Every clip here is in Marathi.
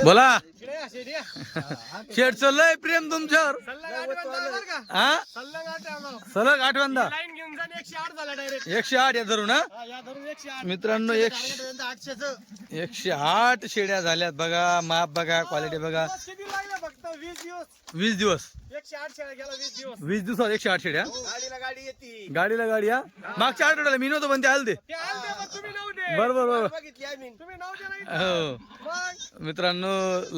बोला शेठ लय प्रेम तुमच्यावर हा सलग आठवंदा 108 या धरून हा मित्रांनो 108 शेड्या झाल्यात बघा. माप बघा, क्वालिटी बघा. 20 दिवस 20 दिवसात 108 शेड्या. गाडीला गाडी हा. मागच्या आठवड्याला मी नव्हतो पण ते आले ते बरोबर बरोबर हो. मित्रांनो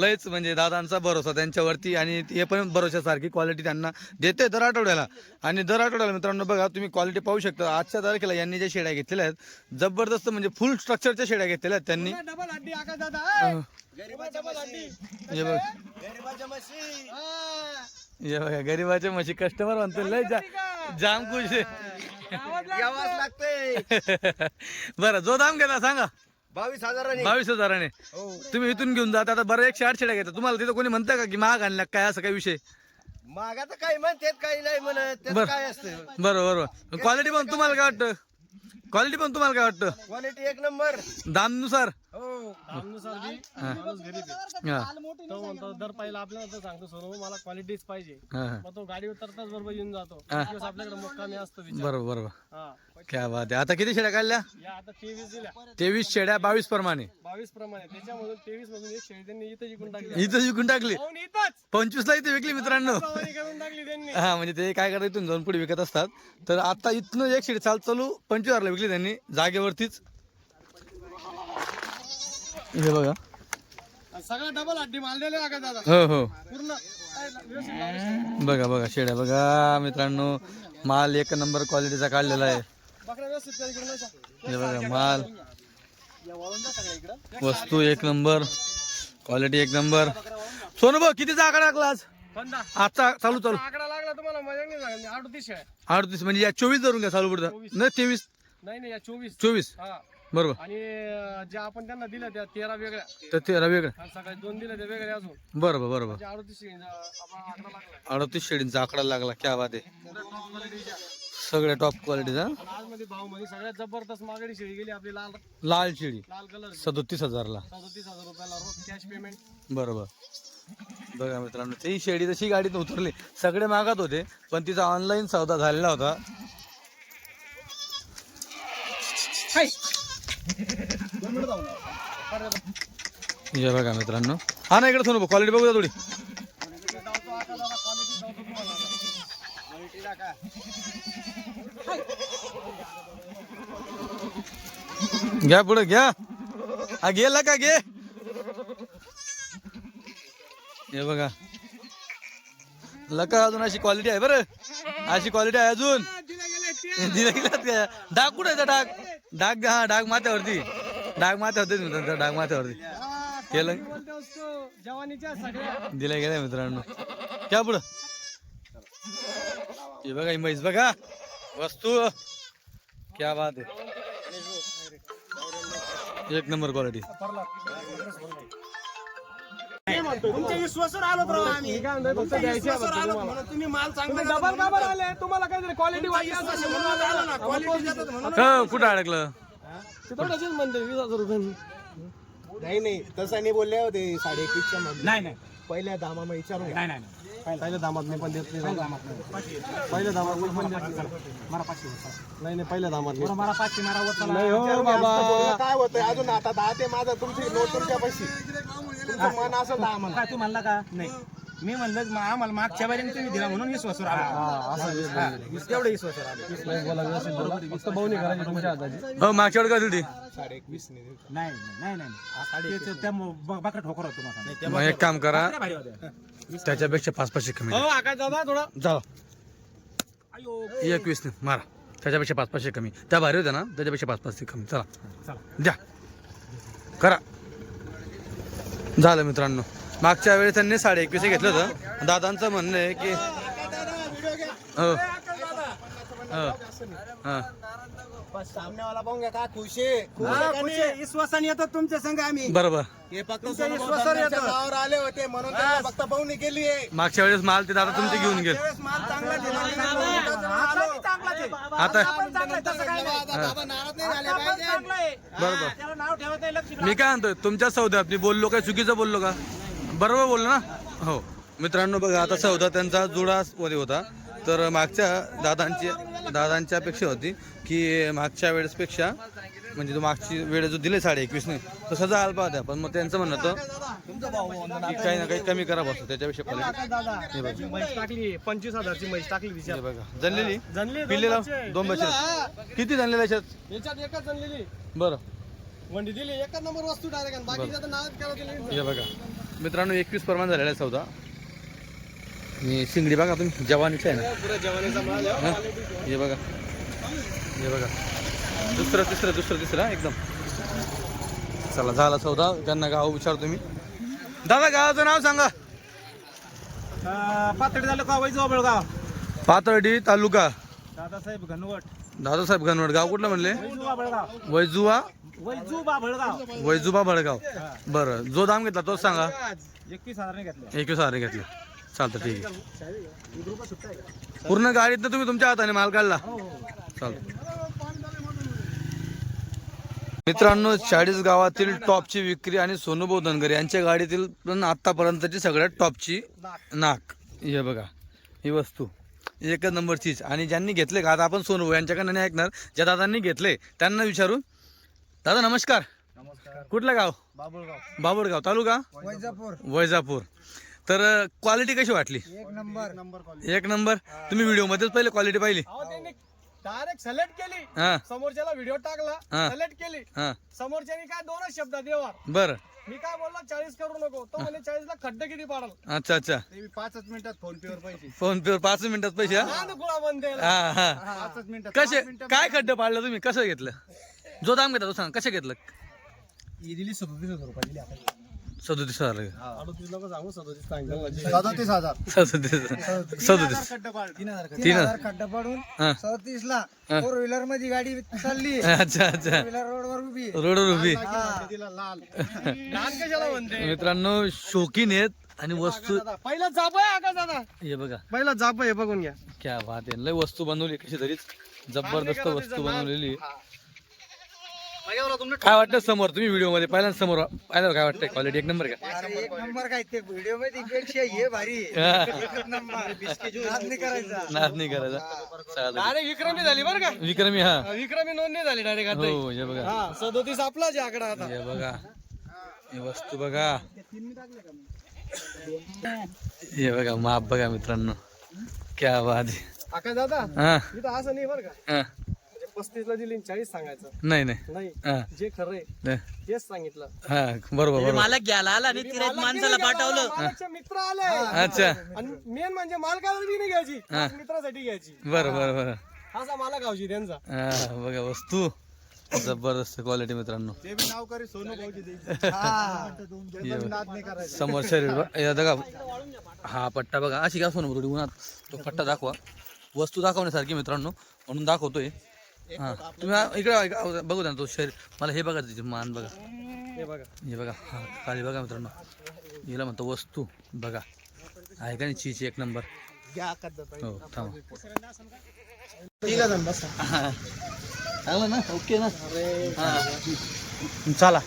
लयच म्हणजे दादांचा भरोसा त्यांच्यावरती आणि हे पण भरोशासारखी क्वालिटी त्यांना देते दर आठवड्याला. आणि दर आठवड्याला मित्रांनो बघा तुम्ही क्वालिटी पाहू शकता. आजच्या तारखेला यांनी ज्या शेड्या घेतलेल्या आहेत जबरदस्त म्हणजे फुल स्ट्रक्चरच्या शेड्या घेतलेल्या आहेत त्यांनी. हे बघा गरीबाच्या म्हशी कस्टमर म्हणतो लय जाम खुश बरं जो दाम घेता सांगा. 22,000 तुम्ही इथून घेऊन जाता. आता बरं 108 शेड्या घेता. तुम्हाला तिथं कोणी म्हणतं का की महाग आणल्या काय असं काही विषय मागा तर काही म्हणतात काही नाही म्हणत काय असतं. बरोबर बरोबर. क्वालिटी पण तुम्हाला काय वाटतं? क्वालिटी पण तुम्हाला काय वाटतं? क्वालिटी एक नंबर दामनुसार दर पहिला आपल्याला सांगतो सोनू मला क्वालिटीच पाहिजे. मग तो गाडी उतरताच बरोबर येऊन जातो. आपल्याकडे मुक्कामी असतो. बरोबर बरोबर. क्या बात आहे. आता किती शेड्या काढल्या? आता 23 दिल्या. 23 शेड्या 22 प्रमाणे. 22 प्रमाणे त्याच्यामधून 23 मधून एक शेळी त्यांनी इथं जिंकून टाकली. इथं विकून टाकली. 25 ला इथे विकली मित्रांनो. करून टाकली त्यांनी. हा म्हणजे ते काय करतात इथून जाऊन पुढे विकत असतात. तर आता इथनं एक शेडी चालू 25,000 ला विकली त्यांनी जागेवरतीच. हे बघा सगळा डबल हड्डी मारलेले आहे दादा हो हो पूर्ण. बघा बघा शेड्या बघा मित्रांनो. माल एक नंबर क्वालिटीचा काढलेला आहे. हे बघा माल वस्तू एक नंबर क्वालिटी एक नंबर. सोनू भाऊ कितीचा आकडा लागला आज? आजचा चालू आकडा लागला तुम्हाला मजा नाही लागली. 38 आहे. 38 म्हणजे या 24 धरून घ्या चालू पुढचा नाही 23 नाही या 24 24 बरोबर. आणि ज्या आपण त्यांना दिल्या त्या 13 वेगळ्या. तर 13 वेगळं सकाळी 2 दिल्या त्या वेगळ्या अजून. बरोबर बरोबर. 38 शेडींचा आकडा लागला. क्या बात आहे. सगळ्या टॉप क्वालिटीचा. आज मध्ये भाव मध्ये सगळ्यात जबरदस्त मागणी शेळी गेली आपली लाल शेळी लाल कलर 37,000 ला. 37,000 रुपयाला रोज कॅश पेमेंट. बरोबर. बघा मित्रांनो ती शेळी तशी गाडीत उतरली. सगळे मागत होते पण तिचा ऑनलाईन सौदा झालेला होता. हे बघा मित्रांनो. हा ना इकडे सोनू क्वालिटी बघू थोडी. घ्या पुढे घ्या. हा गेला का घे. हे बघा लका अजून अशी क्वालिटी आहे बरं. अशी क्वालिटी आहे अजून. दिला गेला डाग कुठे आहे? डाग डाग हा डाग माथ्यावरती. डाग माथ्यावरती डाग माथ्यावरती केलं दिला गेला मित्रांनो. क्या पुढं हे बघा म्हैस बघा वस्तू. क्या बात आहे. एक नंबर क्वालिटी. तुमच्या विश्वासावर आलो बरोबर आम्ही. तुम्ही माल चांगला डबल बाबर आले. तुम्हाला काय क्वालिटी कुठं अडकलं? म्हणते 20,000 रुपये. नाही तसं नाही बोलले होते 21,500 मध्ये. नाही पहिल्या दामा मग विचारून घ्या. नाही पहिल्या दामात मी पण देत नाही. पहिल्या दामात मी पण देत नाही. नाही पहिल्या दामात नाही हो बाबा. काय होतंय अजून आता 10 ते माझं तुमची नोट तुमच्या पैसे तुमचं मन असं 10 म्हणा. काय तू म्हणला का नाही? मी म्हणलं आम्हाला मागच्या बारीने तुम्ही दिला म्हणून विश्वासावर आलो. तेवढं विश्वासावर आलो. फक्त बहुनी करायची तुमच्या हाताची. हो मागच्या वेळी काय दिली? 21.5 नाही नाही नाही त्या बकरा ठोकर होतो तुम्हाला. मग एक काम करा त्याच्यापेक्षा 5-5 कमी हो आकाश दादा थोडा जा. 21 मारा. त्याच्यापेक्षा 5-5 कमी. त्या भारी होत्या ना त्याच्यापेक्षा 5-5 कमी. चला द्या करा. झालं मित्रांनो. मागच्या वेळेस त्यांनी 21.5 घेतलं होतं. दादांचं म्हणणं आहे की हो हां सामनेवाला पाहून घ्या का खुश आहे विश्वासाने येतो तुमच्या संघ आम्ही बरोबर. हे फक्त गावावर आले होते म्हणून त्यांना फक्त पाहुणी केली आहे. मागच्या वेळेस माल ते दादा तुमचे घेऊन गेले. त्यावेळेस माल चांगला दिला. आता दादा नाराज नाही झाले पाहिजे. बरोबर. मी काय म्हणतोय तुमच्या सौद्यात मी बोललो काय चुकीचं बोललो का? बरोबर बोललो ना? हो मित्रांनो बघा आता सौदा त्यांचा जुडा मध्ये होता. तर मागच्या दादांची अपेक्षा होती की मागच्या वेळेसपेक्षा म्हणजे तो मागची वेळ जो दिले 21.5 ने तसं जायला पाहत्या. पण मग त्यांचं म्हणणं होतं की काही ना काही कमी करा बसतो त्याच्यापेक्षा क्वालिटी. हे बघा म्हैस टाकली 25,000ची म्हैस टाकली हे तिच्यात. बघा जनलेली जनली पिल्लेला बच्चे. 2 बच्चे किती जनलेल्या याच्यात? याच्यात एकच जनलेली बरं वंडी दिली एकच नंबर वस्तू डायरेक्ट बाकीच्या तर नाव करा दिली. हे बघा मित्रांनो 21 प्रमाण झालेला आहे सौदा. मी शिंगडी बघा तुम्ही जवानीच आहे ना. पुरा जवानीचा माल आहे. हा? हे बघा हे बघा दुसरं तिसरा एकदम. चला झाला सौदा. त्यांना गाव विचारतो मी. दादा गावाचं नाव सांगा. पातळी झालं का वैजू बेळगाव पाथर्डी तालुका दादासाहेब घनवट दादासाहेब घनवट. गाव कुठलं म्हणले? बेळगाव वैजुवा बेळगाव वैजुबा भडगाव. बरं जो दाम घेतला तोच सांगा. 21,000 घेतलं. 21,000 घेतले. चालतं ठीक आहे. पूर्ण गाडीत तुम्ही तुमच्या हाताने माल काढला. चालतं. मित्रांनो 40 गावातील टॉपची विक्री आणि सोनूभाऊ धनगर यांच्या गाडीतील पण आतापर्यंतची सगळ्यात टॉपची नाक. हे बघा ही वस्तू एकच नंबर चीज. आणि ज्यांनी घेतले का आता आपण सोनूभाऊ यांच्याकडनं नाही ऐकणार. ज्या दादांनी घेतले त्यांना विचारू. दादा नमस्कार. कुठलं गाव? बाबुळगाव तालुका वैजापूर. तर क्वालिटी कशी वाटली? एक नंबर. तुम्ही व्हिडिओ मध्येच पहिले क्वालिटी पाहिली? डायरेक्ट सिलेक्ट केली. हा समोरच्याला व्हिडिओ टाकला हा. सिलेक्ट केली. हा समोरच्यानी काय 2च शब्दात देवा. बरं. मी काय बोललो 40 करू नको. तो म्हणे 40 ला खड्डे किती पाडाल. अच्छा अच्छा. 5 मिनिटात फोन पेवर पैसे. फोन पे 5 मिनिटात पैसे. हा नांद गुळा बंद आहे. हा हा. 5 मिनिटात कसे काय खड्डे पाडलं तुम्ही? कसं घेतलं? जो दाम घेतला तो सांग. कसं घेतलं? ही दिली 37,000 रुपये दिली आता. 37,000 38 लोक सांगू 37 सांगितलं. 37,000 37 3,000 खड्डा पाडून हा. 37 ला 4 व्हीलर मध्ये गाडी चालली. अच्छा अच्छा. व्हीलर रोडवर उभी. रोडवर उभी. लहान कशाला म्हणते. मित्रांनो शौकीन आहेत आणि वस्तू. पहिला जाप आहे आका दादा. हे बघा पहिला जाप आहे बघून घ्या. क्या बात आहे. लय वस्तू बनवली कशी तरीच जबरदस्त वस्तू बनवलेली. काय वाटतं समोर तुम्ही व्हिडिओ मध्ये पहिल्यांदा समोर पाहिलं काय वाटतं? क्वालिटी एक नंबर का? अरे एक नंबर काय ते व्हिडिओ मध्ये पेक्षा हे भारी. हा. एक नंबर. नाद नाही करायचा. नाद नाही करायचा. चालेल. डायरेक्ट विक्रमी झाली बरं का. विक्रमी. हा विक्रमी नोंदणी झाली डायरेक्ट आता. हो हे बघा. हा 37 आपलाच आहे आकडा आता. हे बघा ही वस्तू बघा. हे बघा माप बघा मित्रांनो. क्या बात आहे. आका दादा हा इथं असं नाही बरं का. हा. 35 ला दिली 40 सांगायचं नाही नाही. नाही. हा जे खरं आहे नाही. तेच सांगितलं. हा बरोबर बरोबर. मालक घ्यायला आला आणि तिने माणसाला पाठवलं. मालकचे मित्र आले. अच्छा. आणि मेन म्हणजे मालकाला बी नाही घ्यायची हा. मित्रासाठी घ्यायची. बरं बरं बरं. असा मालक गावची त्यांचा. हा बघा वस्तू जबरदस्त क्वालिटी मित्रांनो. ते बी नाव करी सोनू भाऊजी द्यायची. हे बघा. नाद नाही करायचं. समोर शरीर बघा. हा पट्टा बघा अशी काय फोन थोडी उन्हात तो पट्टा दाखवा. वस्तू दाखवण्यासारखी मित्रांनो म्हणून दाखवतोय. हा तुम्ही इकडे बघू द्या तो शरीर. मला हे बघा तिथे मान बघा. हे बघा हे बघा हा खाली बघा मित्रांनो. हिला म्हणतो वस्तू बघा आहे का नाही चीज एक नंबर. हो थांबा. चांगलं ना ओके ना. चला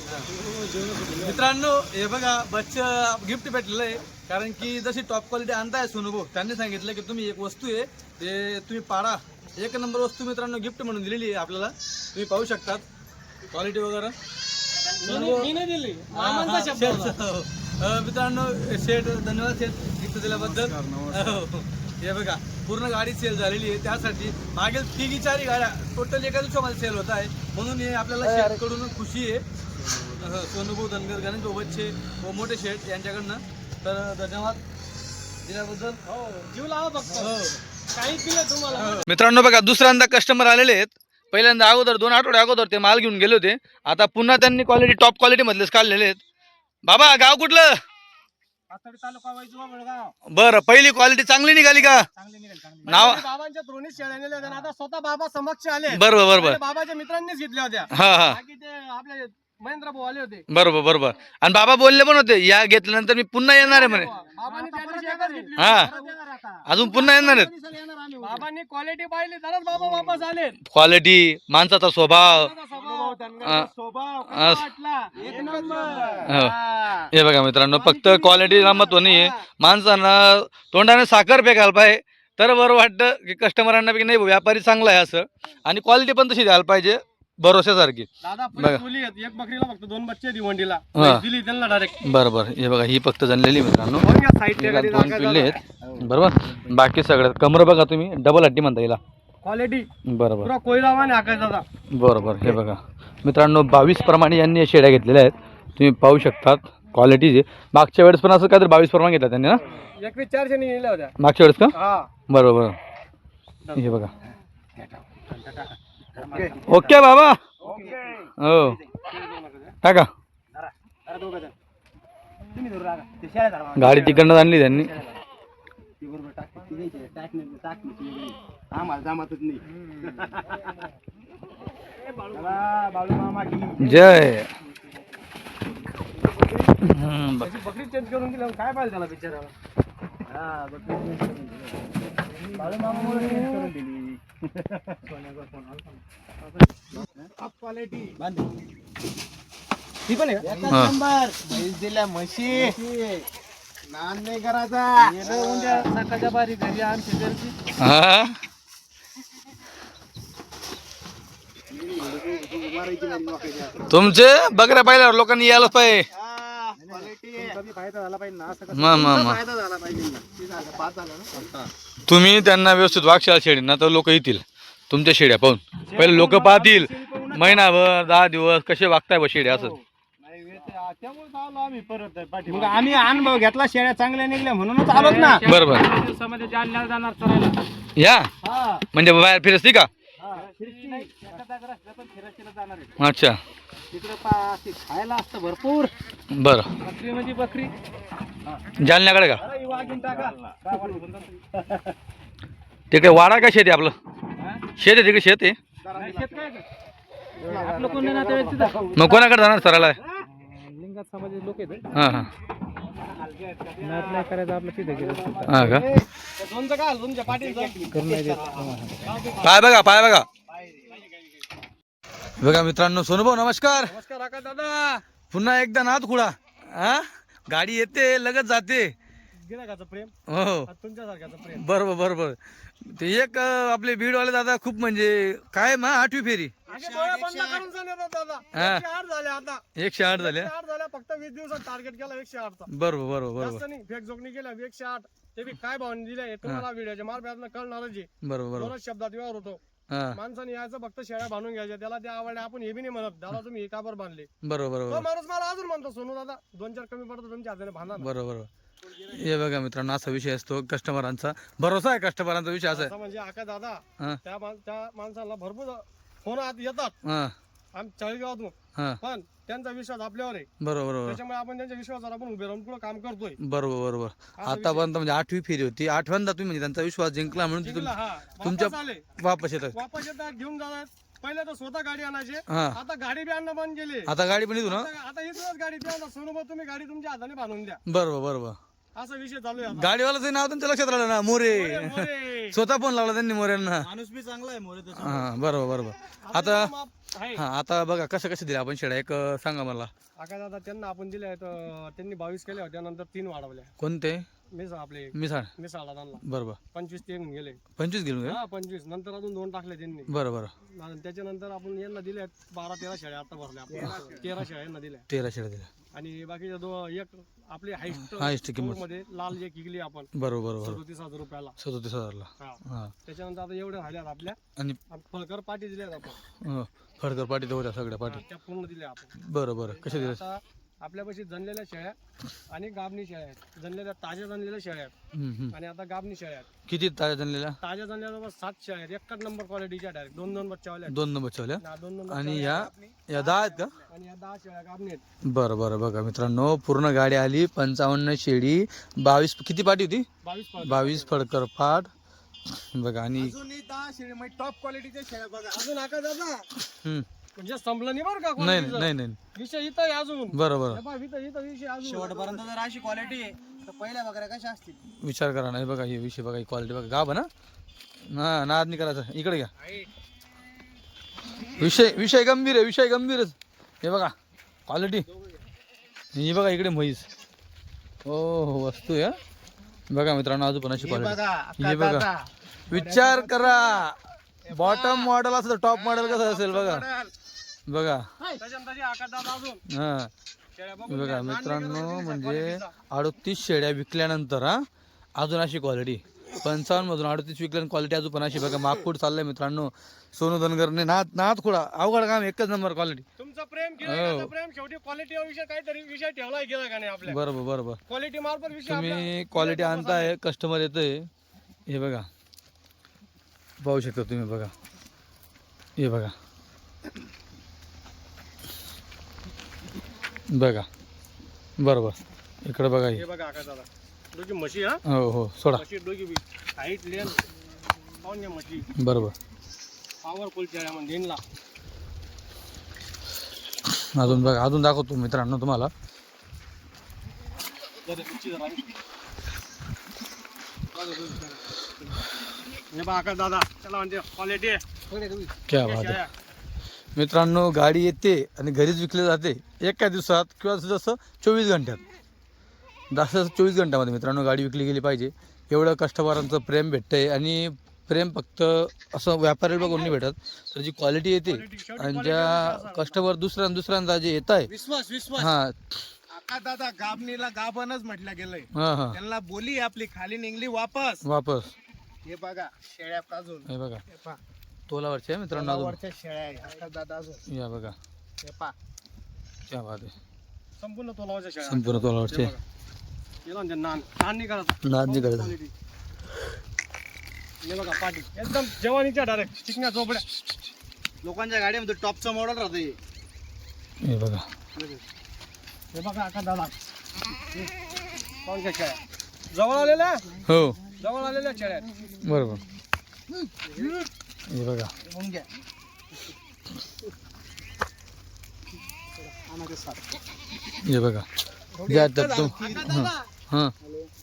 मित्रांनो हे बघा बच्चा गिफ्ट भेटलेलं आहे. कारण की जशी टॉप क्वालिटी आणताय सोनूभाऊ त्यांनी सांगितलं की तुम्ही एक वस्तू आहे ते तुम्ही पाडा. एक नंबर वस्तू मित्रांनो गिफ्ट म्हणून दिलेली आहे आपल्याला. तुम्ही पाहू शकतात क्वालिटी वगैरे. मी नाही दिली मामांचा शब्द होता. मित्रांनो शेठ धन्यवाद शेठ गिफ्ट दिल्याबद्दल. हो. हे बघा पूर्ण गाडी सेल झालेली आहे. त्यासाठी मागील 3-4 गाड्या टोटल एका दिवसामध्ये सेल होत आहे. म्हणून हे आपल्याला शेठकडून खुशी आहे. सोनूभाऊ धनगर गणेश बोबतचे व मोठे शेठ यांच्याकडनं. तर धन्यवाद दिल्याबद्दल. हो जीव लावा फक्त. काही दिलं तुम्हाला. मित्रांनो बघा दुसऱ्यांदा कस्टमर आलेले आहेत. पहिल्यांदा अगोदर 2 आठवडे अगोदर ते माल घेऊन गेले होते. आता पुन्हा त्यांनी क्वालिटी टॉप क्वालिटी मधलेच काढलेले आहेत. बाबा गाव कुठलं? तालुका वैजूवा बेळगाव. बरं, पहिली क्वालिटी चांगली निघाली का? चांगली निघेल चांगली. नाव बाबांच्या दोन्ही शेळ्या नेल्या होत्या आणि आता स्वतः बाबा समक्ष आले. बरोबर बरोबर. आणि बाबाच्या मित्रांनीच घेतल्या होत्या. हा हा बाकी ते आपले महेंद्र भाऊ आले होते. बरोबर बरोबर. आणि बाबा बोलले पण होते या घेतल्यानंतर मी पुन्हा येणार आहे म्हणे. बाबांनी त्या दिवशी एकच घेतली. हा अजून पुन्हा येणार आहेत. बाबांनी क्वालिटी पाहिली तरच बाबा वापस आले. क्वालिटी, माणसाचा स्वभाव. स्वभाव अस- वाटला एक नंबर. हो. हे बघा मित्रांनो, फक्त क्वालिटीला महत्व नाहीये. माणसांना तोंडाने साखर फेकायला पाहिजे तर बरं वाटतं की कस्टमरांना की नाही व्यापारी चांगला आहे असं. आणि क्वालिटी पण तशी द्यायला पाहिजे भरोशासारखी. दादा बघा. मुली आहेत. एक बकरीला फक्त 2 बच्चे दिवंडीला हा. दिली त्यांना डायरेक्ट. बरोबर. हे बघा ही फक्त जनलेली मित्रांनो. साईडच्या हिला गाडी 2 पिल्ले आहेत. बरोबर. बाकी सगळं कमर बघा तुम्ही, डबल हड्डी म्हणता हिला. क्वालिटी बरोबर पुरा कोयरावाने आकायचा दादा. बरोबर. हे बघा मित्रांनो, 22 प्रमाणे यांनी या शेड्या घेतलेल्या आहेत. तुम्ही पाहू शकतात क्वालिटीचे. मागच्या वेळेस पण असं काहीतरी 22 प्रमाणे घेतला त्यांनी ना, 21,400 नेल्या होत्या. मागच्या वेळेस का? हा बरोबर. हे बघा. ओके बाबा. हो टाका. तुम्ही धरू रागा. ते शेळ्या धरा. गाडी तिकडनं आणली त्यांनी. ती बरोबर टाकते. ती द्यायची. टाकण्याची वेगळी. आम्हाला जमातच नाही. चला, बाळू मामा की जय. बकरी चेंज करून दिली काय पाहिजे त्याला बिचाराला. हा, बकरी change करून दिली. बाळू मामामुळे change करून दिली. क्वालिटी बांध. ती पण आहे का? हा. नंबर म्हैस दिल्या म्हशी. नान नाही करायचा. उद्या सकाळच्या बारी घरी आमची घरची. हा. तुमचे बकऱ्या पाहिल्यावर लोकांनी यायलाच पाहिजे. कमी फायदा झाला पाहिजे ना. असं फायदा झाला पाहिजे. किती झालं? 5 झालं ना. तुम्ही त्यांना व्यवस्थित वागशाल शेडींना तर लोक येतील तुमच्या शेड्या पाहून. पहिले लोक पाहतील महिनाभर 10 दिवस कसे वागताय बा शेड्या असं. त्यामुळे आलो आम्ही परत मग आम्ही अनुभव घेतला. शेळ्या चांगल्या निघल्या म्हणूनच आलोत ना. बरोबर. दिवसामध्ये जालन्याला जाणार चरायला. या हा म्हणजे बाहेर फिरसती का? जाणार आहे अच्छा. तिकडे खायला असतं भरपूर. बरं. बकरी म्हणजे बकरी. जालन्याकडे का? अरे, वाघीण टाका. तिकडे वाडा का शेत आहे आपलं? शेत आहे तिकडे, शेत आहे. आपलं कोण नातेवाईक तिथं? मग कोणाकडे जाणार सरायला? लिंगात समाजाचे लोक आहेत. हां हां नात नाही करायचं आपलं तिथे गेलं. हां का? दोनचं काय तुमच्या पाठीचं पाय बघा, पाय बघा. बघा मित्रांनो, सोनूभाऊ नमस्कार. नमस्कार आका दादा. पुन्हा एकदा नाद खुळा. हा गाडी येते लगत जाते. गिरायकाचं प्रेम हो तुमच्यासारख्याचं प्रेम. बरोबर बरोबर. ते एक आपले बीडवाले दादा खूप म्हणजे काय मा 8वी फेरी असे डोळे बंद करून सांगतात दादा. हा. 108 झाले आता. 108 झाल्या. 108 झाल्या. फक्त 20 दिवसात टार्गेट केला 108 चा. बरोबर बरोबर जास्त बरोबर नाही. फेक जोगणी केल्या 108. ते बी काय भावने दिले हे तुम्हाला व्हिडिओच्या मार्फत कळणारच आहे. बरोबर बरोबर. दोनच शब्दात व्यवहार होतो. हा माणसाने यायचं फक्त शेळ्या बांधून घ्यायच्या. त्याला ते आवडले. आपण हे बी नाही म्हणत दादा तुम्ही हे काबर बांधले. बरोबर तो बरोबर माणूस मला अजून म्हणतो सोनू दादा 2-4 कमी पडतो तुमच्या हाताने बांधा ना. बरोबर बरोबर. हे बघा मित्रांनो, असा विषय असतो कस्टमरांचा. भरोसा आहे कस्टमरांचा विषय असा आहे. असं म्हणजे आका दादा हा त्या माणसाला भरपूर फोन आत येतात हा आम चाळीसगावातून. हा पण त्यांचा विश्वास आपल्यावर आहे. बरोबर बरोबर त्याच्यामुळे आपण त्यांच्या विश्वासावर आपण उभे राहून पुढे काम करतोय. बरोबर बरोबर. आतापर्यंत म्हणजे 8वी फेरी होती. 8व्यांदा तुम्ही म्हणजे त्यांचा विश्वास जिंकला म्हणून जिंकला, तिथून हा. तुमच्या वापस आले. वापस येतात. वापस येतात घेऊन जातात. पहिले तर स्वतः गाडी आणायचे. हा आता गाडी बी आणणं बंद केली. आता गाडी पण इथून ना. आता इथूनच गाडी द्या. सोनूभाऊ तुम्ही गाडी तुमच्या हाताने बांधून द्या. बरोबर बरोबर. असा विषय चालू आहे आता. गाडीवाल्याचं नाव त्यांच्या लक्षात राहिलं ना, मोरे. मोरे. स्वतः फोन लावला त्यांनी मोऱ्यांना. माणूस बी चांगला आहे मोरे तसा. हा बरोबर बरोबर. आता आहे. हा आता बघा कसं कसं दिलं आपण शेड्या एक सांगा मला. आका दादा त्यांना आपण दिले आहेत. त्यांनी 22 केल्या होत्या. नंतर 3 वाढवल्या. कोणते? आपले मिसाळ. मिसाळला त्यांना बरोबर. 25 ते येऊन गेले. 25 गेलो. हा 25 नंतर अजून 2 टाकले त्यांनी. बरं बरं. आणि त्याच्यानंतर आपण यांना दिल्या 12-13 शेळ्या आता भरल्या आपण. 13 शेळ्या यांना दिल्या. 13 शेड्या दिल्या. आणि बाकीच्या एक आपली हायस्ट किंमत. मध्ये लाल एक इकली आपण बरोबर बरोबर. 37,000 रुपयाला. 37,000ला. हा. हा त्याच्यानंतर आता एवढ्या झाल्यात आपल्या. आणि फळकर पाठी दिल्यात आपण. फडकर पाठी होत्या सगळ्या पाठी. त्या पूर्ण दिल्या आपण. बरं बरं. कशा दिल्या? आता आपल्यापाशी जनलेल्या शेळ्या आणि गाबणी शेळ्या आहेत. जनलेल्या ताज्या जनलेल्या शेळ्या आहेत आणि आता गाबणी शेळ्या आहेत. किती ताज्या जनलेल्या? ताज्या जनलेल्या 7 शेळ्या आहेत. एकच नंबर क्वालिटीच्या डायरेक्ट 2-2 बच्चावाल्या आहेत. 2 नंबर चवल्या. 2 नंबर आणि या 10 आहेत का? आणि या 10 शेळ्या गाबणी आहेत. बरं बरं. बघा मित्रांनो, पूर्ण गाडी आली. 55 शेळी, 22 किती पाटी होती? 22 फडकर पाट. बघा आणि अजूनही 10 शेळी म्हणजे टॉप क्वालिटीच्या शेळ्या बघा. अजून आका दादा हम्म. म्हणजे संपलं नाही बरं का नाही quality चं. नाही नाही. विषय इथं आहे अजून. बरं बरं. हे पहा, इथं विषय अजून. शेवटपर्यंत जर अशी क्वालिटी आहे तर पहिल्या वगैरे कशा असतील. विचार करा नाही. बघा हे विषय बघा, ही क्वालिटी बघा. गाभ ना ना नाद नाही करायचं. इकडे घ्या. विषय गंभीर आहे. विषय गंभीरच. हे बघा क्वालिटी. ही बघा इकडे म्हैस. हो हो वस्तू आहे. बघा मित्रांनो, अजून पण अशी क्वालिटी. हे बघा, विचार करा. बॉटम मॉडेल असं तर टॉप मॉडेल कसं असेल बघा. बघा त्याच्यानंतर आका दादा अजून हा. शेळ्या बघून हे बघा घ्या. मित्रांनो, म्हणजे 38 शेळ्या विकल्यानंतर हा अजून अशी क्वालिटी. 55 मधून 38 विकल्यानंतर क्वालिटी अजून पण अशी. बघा मागपुढ चाललंय मित्रांनो. सोनू धनगरने नाद खुडा अवघड काम, एकच नंबर क्वालिटी. तुमचं प्रेम केलं का? प्रेम शेवटी क्वालिटी विषय काहीतरी विषय ठेवलाय गेला का नाही आपल्या बरोबर बरोबर. क्वालिटी मार्फत विषय तुम्ही क्वालिटी आणताय, कस्टमर येतोय. हे बघा पाहू शकता तुम्ही. बघा हे बघा. बघा बरोबर. इकडे बघा. हे बघा आका दादा दोघी म्हशी. हा हो हो सोडा. म्हशी दोघी हाईट लेन पाहून घ्या म्हशी. बरोबर. पॉवरफुल शेळ्या म्हणजे इनला. अजून बघा, अजून दाखवतो मित्रांनो तुम्हाला. हे बघा आका दादा त्याला म्हणजे क्वालिटी. क्या बात आहे मित्रांनो. गाडी येते आणि घरीच विकली जाते एका दिवसात किंवा जसं 24 घंट्यात. जसं 24 घंट्यामध्ये मित्रांनो गाडी विकली गेली पाहिजे. एवढं कस्टमरांचं प्रेम भेटतंय. आणि प्रेम फक्त असं व्यापाऱ्याला बघून नाही भेटत, तर जी क्वालिटी येते आणि ज्या कस्टमर दुसऱ्यांदा जे येत आहे. विश्वास हा आका दादा गाबणीला गाभणच म्हटलं गेलंय. हा हा. त्यांना बोली आपली खाली निघली वापस. हे बघा शेळ्या अजून. हे बघा तोलावरचे आहे मित्रांनो. अजून वरच्या शेळ्या आहे आका दादा अजून. या बघा. हे पा क्या बात आहे. संपूर्ण तोलावच्या शेळ्या. संपूर्ण तोलावरचे. याला म्हणजे नान नाही करायचं. नाद नाही करायचं. क्वालिटी. हे बघा पाटी एकदम जवानीच्या डायरेक्ट चिकण्या चोपड्या. लोकांच्या गाडीमध्ये टॉपचं मॉडेल राहते. हे बघा. हे बघा आका दादा पाहून घ्या शेळ्या. जवळ आलेल्या हो जवळ आलेल्या शेळ्या. बरोबर. हे बघा. घेऊन घ्या. हे बघा. ज्या तुम हां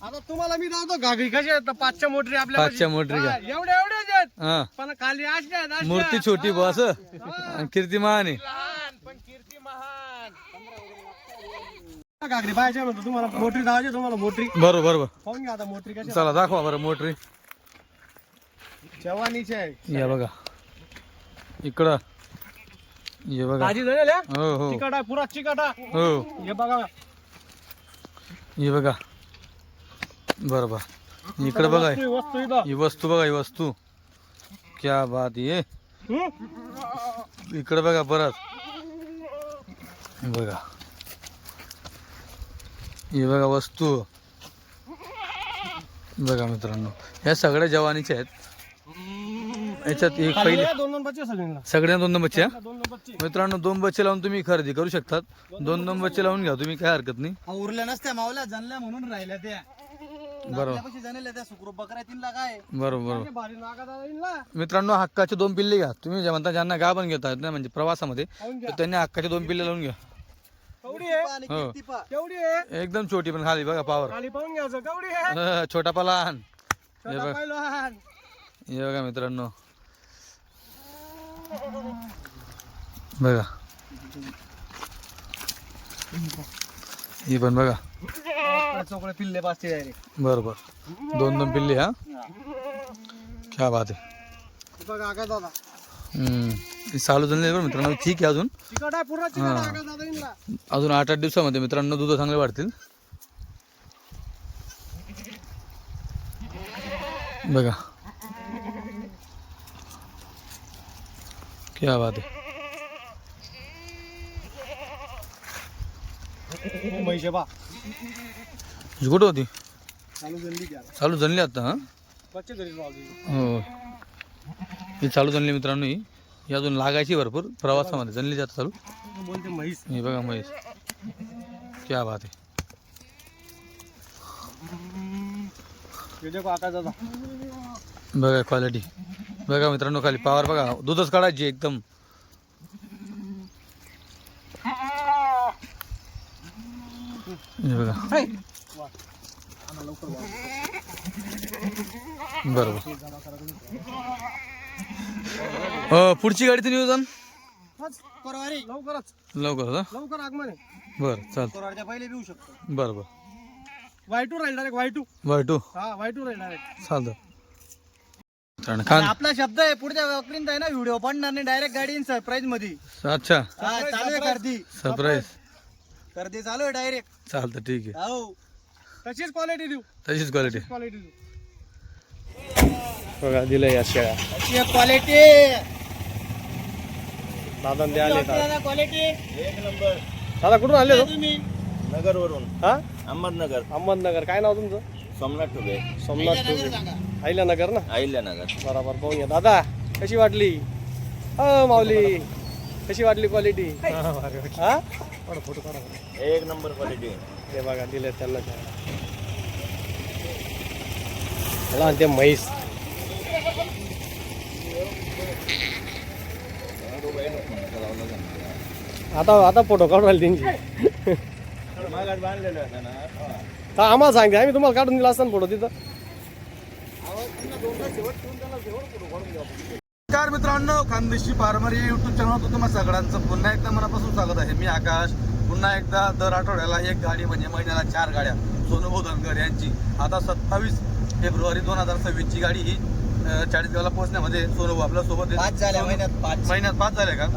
आता तुम्हाला मी दाखवतो घागरी कशी आहेत. 5च्या मोटरी आपल्या 5च्या मोटरी का? एवढ्या एवढ्याच आहेत. हां. पण खाली अशा आहेत, अशा. मूर्ती छोटी बॉस आणि कीर्ती महान आहे. लहान पण कीर्ती महान. घागरी पाहायच्या म्हणतो तुम्हाला. मोटरी दावायची तुम्हाला मोटरी. बरोबर बरोबर. पाहून घ्या आता मोटरी कशी. चला दाखवा बरं मोटरी. जवानीचे आहे. या बघा इकडं. हे बघा. भाजी झालेल्या हो हो चिकाटा पुरा चिकाटा. हो. हे बघा हे बघा बरोबर. इकडे बघा. वस्तू इथं. ही वस्तू बघा. ही वस्तू क्या बात आहे. इकडे बघा परत. बघा हे बघा वस्तू. बघा मित्रांनो ह्या सगळ्या जवानीच्या आहेत. याच्यात एक पहिले 2 बच्चे सगळ्यांना. सगळ्या 2 बच्चे. 2 बच्चे. मित्रांनो 2 बच्चे लावून तुम्ही खरेदी करू शकतात. 2 बच्चे लावून घ्या तुम्ही, काय हरकत नाही. उरल्या नसत्या मावल्या जनल्या म्हणून राहिल्या त्या. बरोबर आपल्यापाशी जनल्या त्या सुखरूप बकऱ्या 3 लाख आहे. बरोबर बरोबर. भारी नाका दादा येईल ना. मित्रांनो हक्काचे 2 पिल्ले घ्या तुम्ही. जे म्हणता ज्यांना गाभण घेता येत नाही म्हणजे प्रवासामध्ये, पाहून घ्या. तर त्यांनी हक्काचे 2 पिल्ले लावून घ्या. कवडी आहे. आणि हो. कीर्ती पा. केवढी आहे. एकदम छोटी पण खाली बघा पावर. खाली पाहून घ्यायचं. केवढी आहे. छोटा पलान. हे छोटा बघा. पहिलवान. हे बघा मित्रांनो. बघा ही पण बघा. चोकडे पिल्ले पाचते डायरेक्ट. बरोबर. 2 पिल्ले. हा क्या बात आहे. हे बघा आका दादा चालू झाले बरं मित्रांनो. ठीक आहे. अजून चिकट आहे पूर्ण चिकट आहे आका दादा येईल ना. अजून 8-8 दिवसामध्ये मित्रांनो दूध चांगले वाढतील. बघा क्या बात आहे. म्हैशे बा ही कुठं होती चालू जल्ली द्या चालू जनली आता हा बच्चे घरी राहू हो ही चालू जनली मित्रांनो ही अजून लागायची भरपूर प्रवासामध्ये जनली जात चालू बोलते म्हैस हे बघा महेश क्या बात आहे हे देखो आकाश दादा बघा क्वालिटी बघा मित्रांनो खाली पावर बघा दूधच काढायची एकदम हे बघा बरोबर पुढची गाडीचं नियोजन परवारी लवकरच लवकर हा लवकर आगमन आहे बरं चालतं परवारच्या पहिले येऊ शकतो बरं बरं Y2 राहील डायरेक्ट Y2 वाईटू हा Y2 राहील डायरेक्ट चालतं खान आपला शब्द आहे पुढच्या वक्रीत आहे ना व्हिडिओ पडणार नाही डायरेक्ट गाडी सरप्राईज मध्ये अच्छा चालू आहे गर्दी सरप्राईज गर्दी चालू आहे डायरेक्ट चालतं ठीक आहे हो तशीच क्वालिटी देऊ तशीच क्वालिटी क्वालिटी देऊ बघा दिलं या शेळ्या अशी क्वालिटी दादा द्याले क्वालिटी दादा कुठून आले तो तुम्ही नगरवरून हा अहमदनगर अहमदनगर काय नाव तुमचं सोमनाथ ठुबे सोमनाथ टोपे अहिल्यानगर ना अहिल्यानगर बरोबर पाहून घ्या दादा कशी वाटली माऊली कशी वाटली क्वालिटी हा फोटो काढा एक नंबर क्वालिटी ते बघा दिले त्यांना मला ते म्हैस आता फोटो काढून राहिले त्यांची हा आम्हाला सांगते आम्ही तुम्हाला काढून दिला असता फोटो तिथं नमस्कार मित्रांनो खानदेशी फार्मर या युट्यूब चॅनलवर तुम्हा सगळ्यांचं पुन्हा एकदा मनापासून स्वागत आहे मी आकाश पुन्हा एकदा दर आठवड्याला एक गाडी म्हणजे महिन्याला 4 गाड्या सोनू धनगर यांची आता 27 फेब्रुवारी 2026 ची गाडी ही 40 पोहोचण्यामध्ये सोनू आपल्या सोबत 5 झाल्या महिन्यात 5 झाले का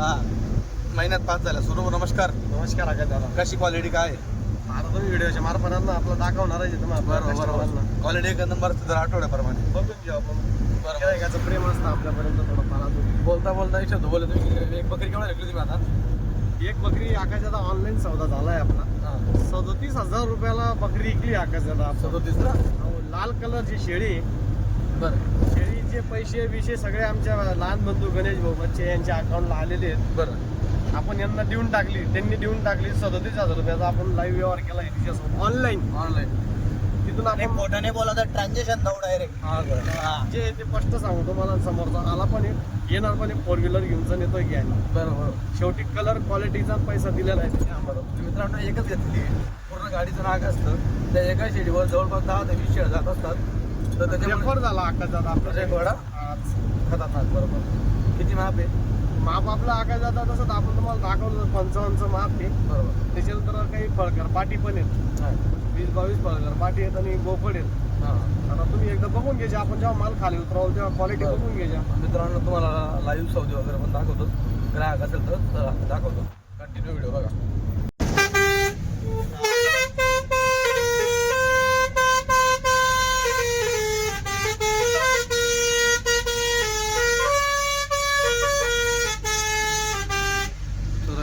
महिन्यात 5 झाल्या सोनू नमस्कार नमस्कार आकाश दादा कशी क्वालिटी काय आहे? आता तुम्ही व्हिडिओच्या मार्फत आपला दाखवणार आहे बरोबर क्वालिटी एक नंबर दर आठवड्याप्रमाणे बघून घेऊ आपण गिरायकाचं प्रेम असतं आपल्यापर्यंत थोडंफार अजून बोलता एक शब्द बोलले तुम्ही एक बकरी केवढा घेतली तुम्ही आता एक बकरी आकाशाचा ऑनलाईन सौदा झालाय आपला 37,000 रुपयाला बकरी विकली आकाशाचा 37 ना लाल कलरची शेळी बरं शेळीचे पैसे विषय सगळे आमच्या लहान बंधू गणेश भाऊ बच्चे यांच्या अकाउंटला आलेले आहेत बरं आपण यांना देऊन टाकली त्यांनी देऊन टाकली 37,000 रुपयाचा आपण लाईव्ह व्यवहार केला तिच्यासोबत ऑनलाईन तिथून आपण मोठ्याने बोला तर ट्रान्झॅक्शन धाव डायरेक्ट जे ते स्पष्ट सांगू तुम्हाला समोरचा आला पण येणार पण 4 व्हीलर घेऊन येतोय घ्यायला बरोबर शेवटी कलर क्वालिटीचा पैसा दिलेला आहे त्याच्या बरोबर मित्रांनो एकच घेतली पूर्ण गाडीचं नाग असतं त्या एका शेडीवर जवळपास 10 ते 20 शेड जात असतात तर त्याच्यामुळे रेकॉर्ड झाला आकाशाचा आपला रेकॉर्ड खतरनाक बरोबर किती माप आहे माप आपला आकाश जाता तसं आपण तुम्हाला दाखवलं 55चं माप आहे बरोबर त्याच्यानंतर काही फळकर पाटी पण आहेत 20-22 फळकर पाटी आहेत आणि गोफड आहेत आता तुम्ही एकदा बघून घ्यायचे आपण जेव्हा माल खाली उतरवलं तेव्हा क्वालिटी बघून घ्यायच्या मित्रांनो तुम्हाला लाईव्ह सौदे वगैरे पण दाखवतो ग्राहक असेल तर दाखवतो कंटिन्यू व्हिडिओ बघा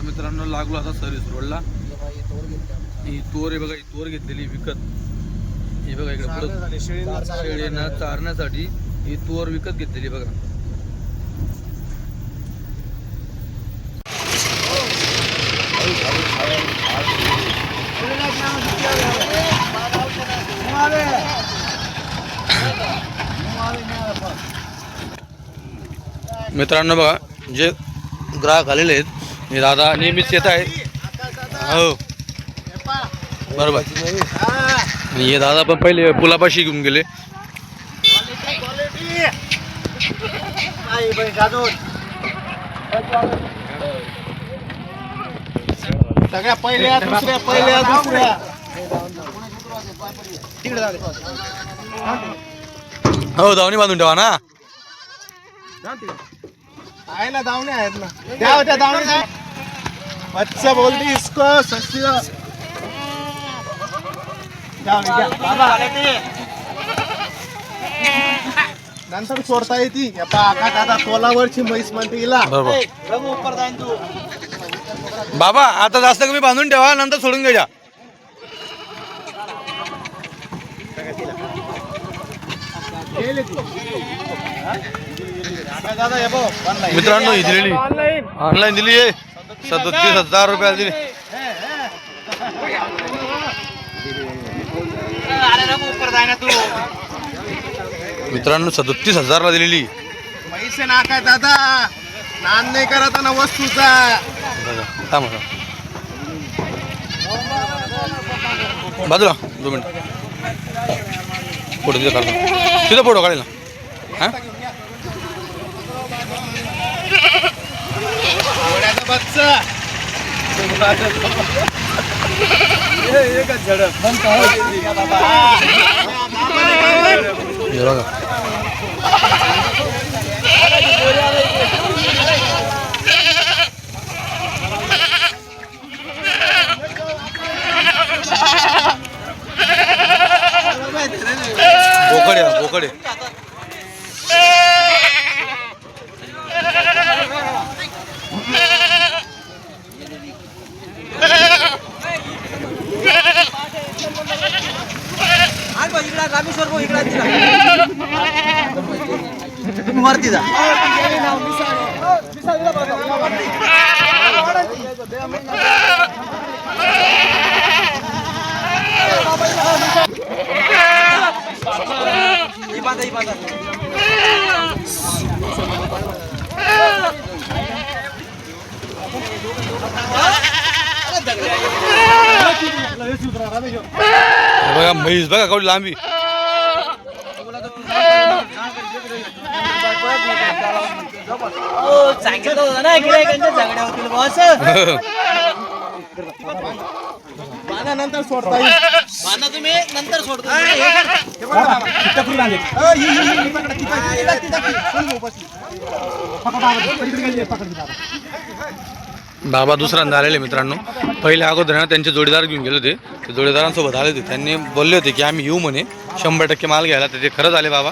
मित्रांनो लागलो आता सर्व्हिस रोडला ही तोर आहे बघा ही तोर घेतलेली विकत हे बघा इकडे पुढे शेळींना चारण्यासाठी ही तोर विकत घेतलेली बघा मित्रांनो बघा जे ग्राहक आलेले आहेत हे दादा नेहमीच येत आहे हो बरोबर हे दादा पण पहिले पुलापाशी घेऊन गेले सगळ्या पहिल्या दुसऱ्या हो धावणी बांधून ठेवा ना आयला दावणे आहेत ना त्या होत्या दावणे अच्छा बोलती इसको सस्ती नंतर सोडता येते आकाश आता तोलावरची म्हैस म्हणते हिला बरोबर उपर जाईन तू बाबा आता जास्त कमी बांधून ठेवा नंतर सोडून घ्या मित्रांनो ही दिलेली ऑनलाईन दिली आहे 37,000 रुपयाला दिली. मित्रांनो 37,000 ला दिलेली. पैसे नाकाय दादा, नान नाही करत ना वस्तूचा. बघा थांबा बाजूला 2 मिनिट फोटो तिथं काढतो तिथं फोटो काढेल ना. हां बच्चा एकच झडप हे बघा बोकडे बोकडे वरती जा. बघा म्हैस बघा कवडी लांबी. सांगितलं होतं ना गिऱ्हाईकांच्या झगड्या होतील बॉस. पाना नंतर सोडता येईल. माना तुम्ही नंतर सोडतो. बाबा दुसऱ्यांदा आलेले मित्रांनो. पहिले अगोदर ना त्यांचे जोडीदार घेऊन गेले होते. ते जोडीदारांसोबत आले होते. त्यांनी बोलले होते की आम्ही येऊ म्हणे 100% माल घ्यायला. तर ते खरंच आले बाबा.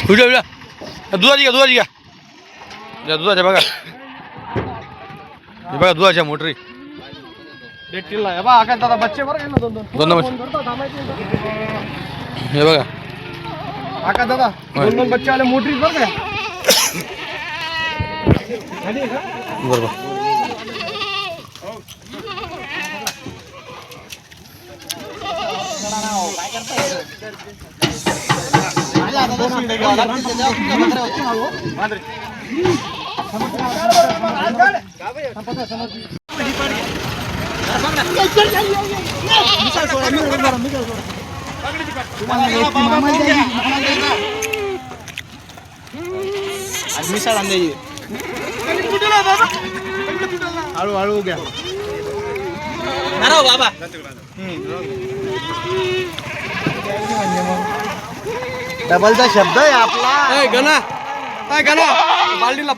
उद्या दुधाची घ्या दुधाची घ्या या दुधाच्या बघा हे बघा दुधाच्या मोटरी दादा बच्चे बरं ना दोन हे बघा आका दादा दोन बच्चे आले मोटरीत बरं का. बरोबर मिसळ आणली. हळूहळू घ्या बाबा डबलचा शब्द आहे आपला. गणा बाल्डीला